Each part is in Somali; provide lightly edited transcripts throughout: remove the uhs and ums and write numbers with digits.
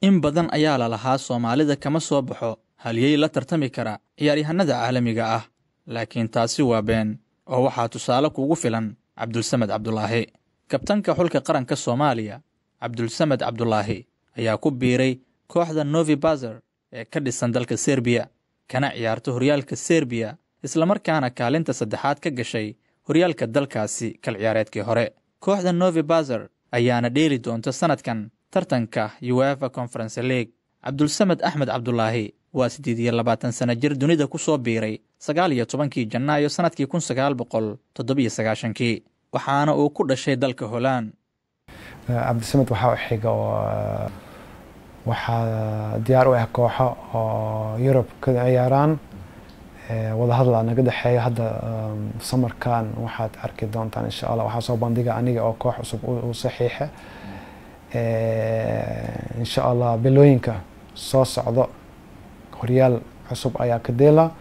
in badan ayaa la lahaa Soomaalida kama soo baxo halyey la tartami kara ciyaaryahanada caalamiga ah, laakiin taasi waa been oo waxaa tusaale kuugu filan Cabdulsamed Cabdulaahi. Kabtanka xulka qaranka Soomaaliya Cabdulsamed Cabdulaahi ayaa ku biiray kooxda Novi Pazar ee ka dhisan dalka Serbiya, kana ciyaarto horyaalka Serbiya isla markaana kaalinta saddexaad ka gashay horyaalka dalkaasi kal ciyaareedkii hore. Kooxda Novi Pazar ayaana dheeli doonta sanadkan tartanka UEFA Conference League. Cabdulsamed Axmed Cabdulaahi waa 28 sano jir dunida ku soo biiray 19 Janaayo sanadkii 1997 waxaana uu ku dhashay dalka Holland. Cabdulsamed waxa uu xiga waxa diyaar u ah kooxo oo Europe ka ciyaaraan wada hadal naga dhaxeeyo hadda samarkan waxaad arki doontaan insha Allah waxa soo bandhiga aniga oo koox cusub u saxiixa insha Allah bilooyinka soo socdo horyaal cusub ayaa ka deela.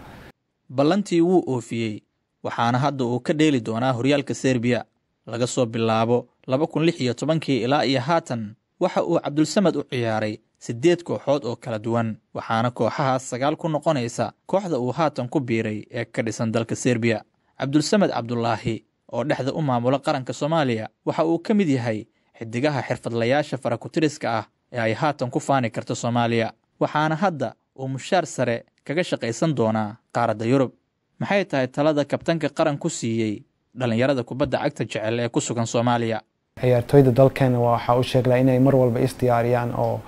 Ballantii wuu oofiyey waxaana hadda uu ka dheeli doonaa horyaalka Serbiya laga soo bilaabo 2016 ilaa iyo haatan. Waxa uu Cabdulsamed u ciyaaray 8 kooxood oo kala duwan, waxaana kooxahaas 9 ku noqonaysa kooxda uu haatan ku biiray ee ka dhisan dalka Serbiya. Cabdulsamed Cabdulaahi oo dhexda u maamula qaranka Soomaaliya waxa uu ka mid yahay xidigaha xirfadlayaasha farakutiriska ah ee ay haatan ku faani karto Soomaaliya, waxaana hadda uu mushaar sare kaga shaqaysan doonaa qaaradda Yurub. Maxay tahay talada kabtanka qaran ku siiyey dhalinyarada kubadda cagta jecel ee ku sugan Soomaaliya? ciyaartoyda dalkeena waxa uu sheegay inay mar walba isdiyaariyaan oo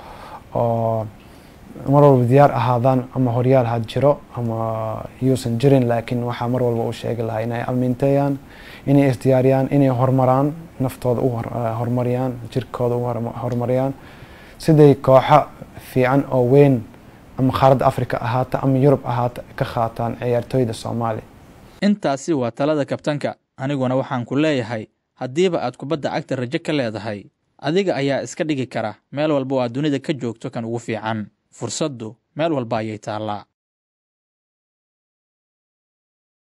mar walba diyaar ahaadaan ama horyaal had jiro ama yuusan jirin, laakiin waxa mar walba uu sheegay lahaa inay aalminteeyaan, inay isdiyaariyaan, inay horumaraan naftooda u horumariyaan, jirkooda u horumariyaan siday kooxo fiican oo weyn ama qaaradda Afrika ahaata ama Yurub ahaata ka qaataan ciyaartoyda Soomaali. Intaasi waa talada kabtanka. Aniguna waxaan ku leeyahay haddiiba aad kubadda cagta rajo ka leedahay, adiga ayaa iska dhigi kara meel walba oo aad dunida ka joogto kan ugu fiican. Fursaddu meel walba ayay taallaa.